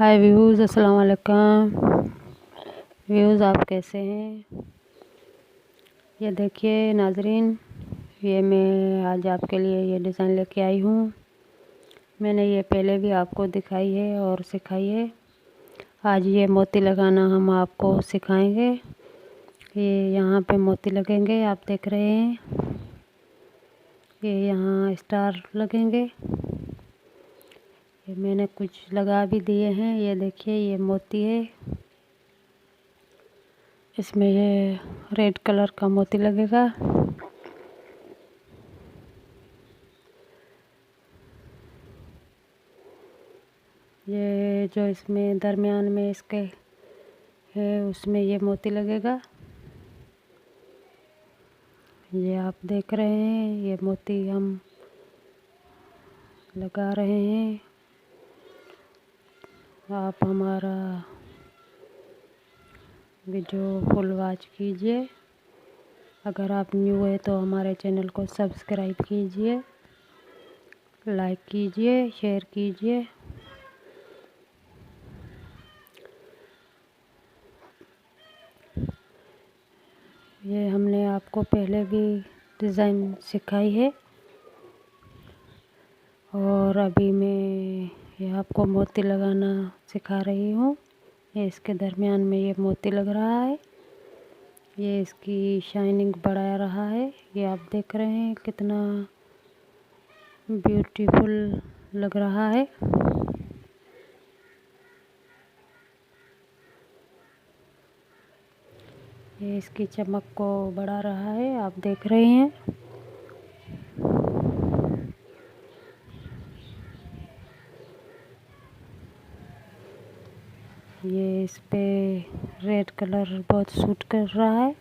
हाय views, अस्सलाम वालेकुम views. आप कैसे हैं? ये देखिए नाजरीन, ये मैं आज आपके लिए ये डिज़ाइन लेके आई हूँ। मैंने ये पहले भी आपको दिखाई है और सिखाई है। आज ये मोती लगाना हम आपको सिखाएंगे। ये यहाँ पे मोती लगेंगे, आप देख रहे हैं। ये यहाँ स्टार लगेंगे। ये मैंने कुछ लगा भी दिए हैं। ये देखिए, ये मोती है। इसमें ये रेड कलर का मोती लगेगा। ये जो इसमें दरमियान में इसके है, उसमें ये मोती लगेगा। ये आप देख रहे हैं, ये मोती हम लगा रहे हैं। आप हमारा वीडियो फुल वॉच कीजिए। अगर आप न्यू है तो हमारे चैनल को सब्सक्राइब कीजिए, लाइक कीजिए, शेयर कीजिए। ये हमने आपको पहले भी डिज़ाइन सिखाई है और अभी मैं ये आपको मोती लगाना सिखा रही हूँ। ये इसके दरमियान में ये मोती लग रहा है। ये इसकी शाइनिंग बढ़ा रहा है। ये आप देख रहे हैं कितना ब्यूटीफुल लग रहा है। ये इसकी चमक को बढ़ा रहा है, आप देख रहे हैं। ये इस पे रेड कलर बहुत सूट कर रहा है।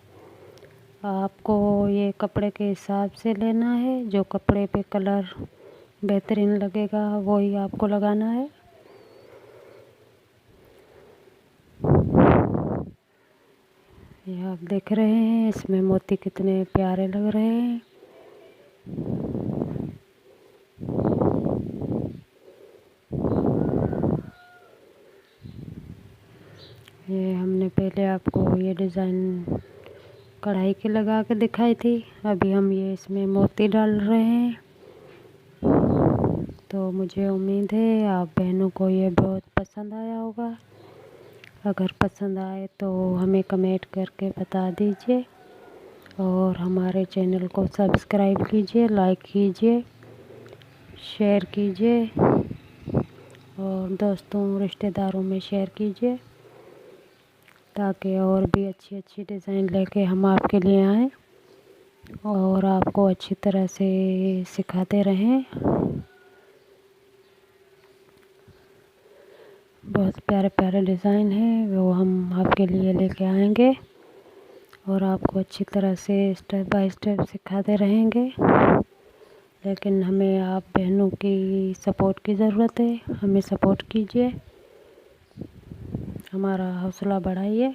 आपको ये कपड़े के हिसाब से लेना है। जो कपड़े पे कलर बेहतरीन लगेगा वही आपको लगाना है। ये आप देख रहे हैं, इसमें मोती कितने प्यारे लग रहे हैं। ये हमने पहले आपको ये डिज़ाइन कढ़ाई के लगा के दिखाई थी। अभी हम ये इसमें मोती डाल रहे हैं। तो मुझे उम्मीद है आप बहनों को ये बहुत पसंद आया होगा। अगर पसंद आए तो हमें कमेंट करके बता दीजिए और हमारे चैनल को सब्सक्राइब कीजिए, लाइक कीजिए, शेयर कीजिए और दोस्तों रिश्तेदारों में शेयर कीजिए, ताकि और भी अच्छी अच्छी डिज़ाइन लेके हम आपके लिए आएँ और आपको अच्छी तरह से सिखाते रहें। बहुत प्यारे प्यारे डिज़ाइन है, वो हम आपके लिए लेके आएंगे और आपको अच्छी तरह से स्टेप बाय स्टेप सिखाते रहेंगे। लेकिन हमें आप बहनों की सपोर्ट की ज़रूरत है। हमें सपोर्ट कीजिए, हमारा हौसला बढ़ाइए।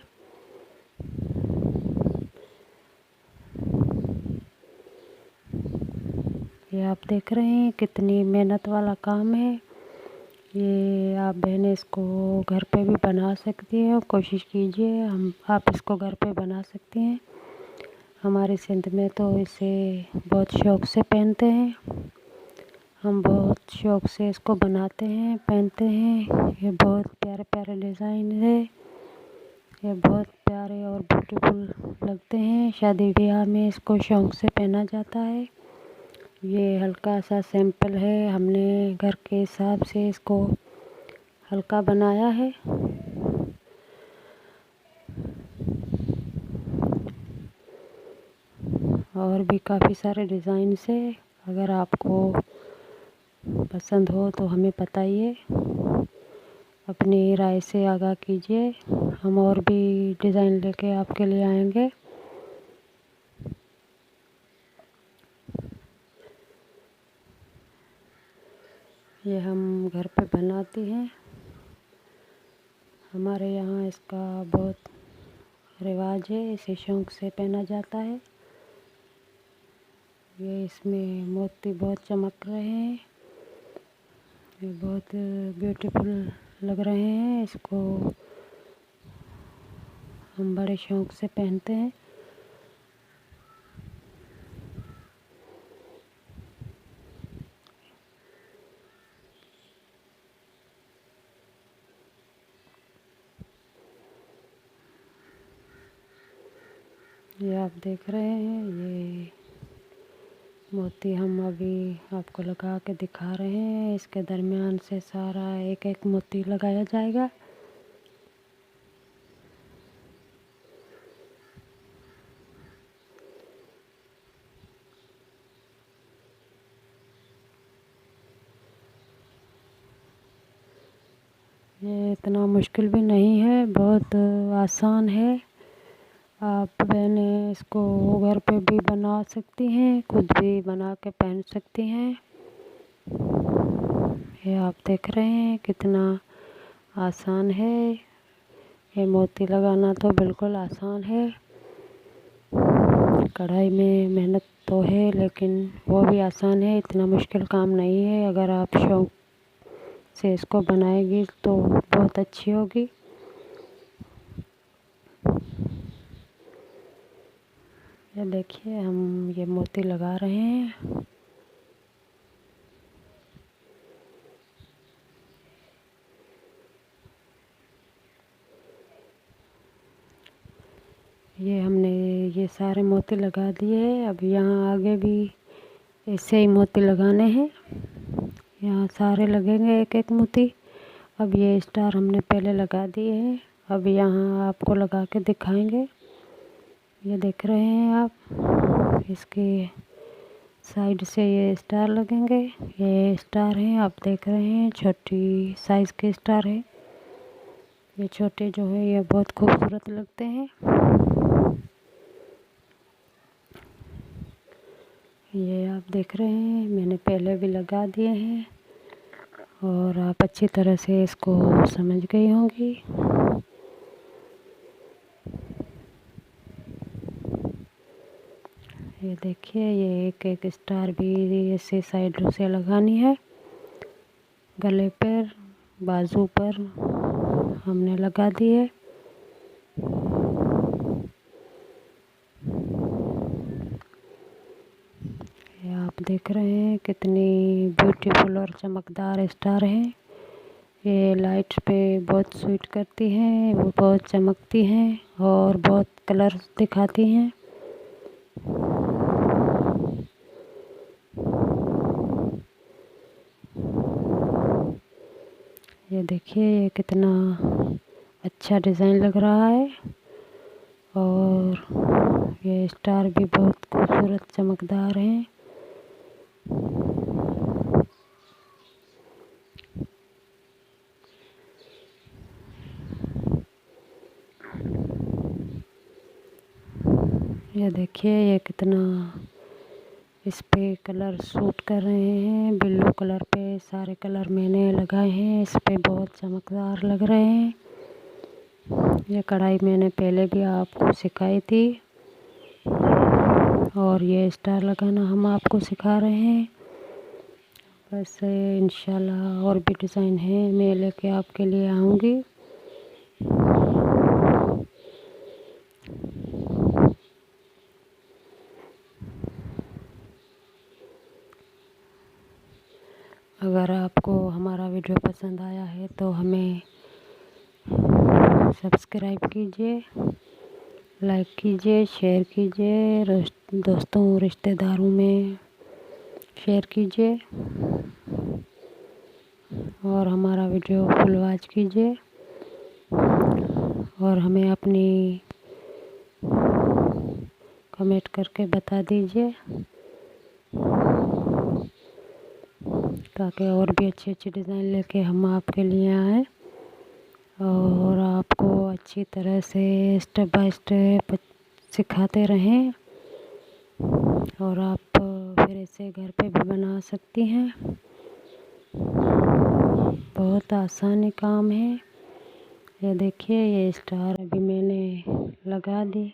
ये आप देख रहे हैं कितनी मेहनत वाला काम है। ये आप बहनें इसको घर पे भी बना सकती हैं। कोशिश कीजिए, आप इसको घर पे बना सकती हैं। हमारे सिंध में तो इसे बहुत शौक़ से पहनते हैं। हम बहुत शौक़ से इसको बनाते हैं, पहनते हैं। ये बहुत प्यारे प्यारे डिज़ाइन है। ये बहुत प्यारे और ब्यूटीफुल लगते हैं। शादी ब्याह में इसको शौक़ से पहना जाता है। ये हल्का सा सैंपल है, हमने घर के हिसाब से इसको हल्का बनाया है। और भी काफ़ी सारे डिज़ाइन से अगर आपको पसंद हो तो हमें बताइए, अपनी राय से आगाह कीजिए। हम और भी डिज़ाइन लेके आपके लिए आएंगे। ये हम घर पे बनाते हैं। हमारे यहाँ इसका बहुत रिवाज है, इसे शौक़ से पहना जाता है। ये इसमें मोती बहुत चमक रहे हैं। ये बहुत ब्यूटीफुल लग रहे हैं। इसको हम बड़े शौक़ से पहनते हैं। ये आप देख रहे हैं, ये मोती हम अभी आपको लगा के दिखा रहे हैं। इसके दरमियान से सारा एक एक मोती लगाया जाएगा। ये इतना मुश्किल भी नहीं है, बहुत आसान है। आप बहनें इसको घर पे भी बना सकती हैं, खुद भी बना के पहन सकती हैं। ये आप देख रहे हैं कितना आसान है। ये मोती लगाना तो बिल्कुल आसान है। कढ़ाई में मेहनत तो है, लेकिन वो भी आसान है, इतना मुश्किल काम नहीं है। अगर आप शौक़ से इसको बनाएगी तो बहुत अच्छी होगी। ये देखिए, हम ये मोती लगा रहे हैं। ये हमने ये सारे मोती लगा दिए। अब यहाँ आगे भी ऐसे ही मोती लगाने हैं। यहाँ सारे लगेंगे एक एक मोती। अब ये स्टार हमने पहले लगा दिए हैं, अब यहाँ आपको लगा के दिखाएंगे। ये देख रहे हैं आप, इसके साइड से ये स्टार लगेंगे। ये स्टार हैं, आप देख रहे हैं, छोटी साइज़ के स्टार है। ये छोटे जो है ये बहुत खूबसूरत लगते हैं। ये आप देख रहे हैं, मैंने पहले भी लगा दिए हैं और आप अच्छी तरह से इसको समझ गई होंगी। ये देखिए, ये एक एक स्टार भी ऐसे साइडों से लगानी है। गले पर, बाजू पर हमने लगा दिए। ये आप देख रहे हैं कितनी ब्यूटीफुल और चमकदार स्टार है। ये लाइट पे बहुत सूट करती हैं, वो बहुत चमकती हैं और बहुत कलर दिखाती हैं। ये देखिए, ये कितना अच्छा डिज़ाइन लग रहा है और ये स्टार भी बहुत खूबसूरत चमकदार हैं। ये देखिए, ये कितना इस पे कलर सूट कर रहे हैं। ब्लू कलर पे सारे कलर मैंने लगाए हैं, इस पे बहुत चमकदार लग रहे हैं। ये कढ़ाई मैंने पहले भी आपको सिखाई थी और ये स्टार लगाना हम आपको सिखा रहे हैं। वैसे इंशाल्लाह और भी डिज़ाइन है, मैं लेके आपके लिए आऊँगी। अगर आपको हमारा वीडियो पसंद आया है तो हमें सब्सक्राइब कीजिए, लाइक कीजिए, शेयर कीजिए, दोस्तों रिश्तेदारों में शेयर कीजिए और हमारा वीडियो फुल वॉच कीजिए और हमें अपनी कमेंट करके बता दीजिए ताकि और भी अच्छी अच्छी डिज़ाइन लेके हम आपके लिए आएँ और आपको अच्छी तरह से स्टेप बाय स्टेप सिखाते रहें और आप फिर इसे घर पे भी बना सकती हैं। बहुत आसान काम है। ये देखिए, ये स्टार अभी मैंने लगा दी।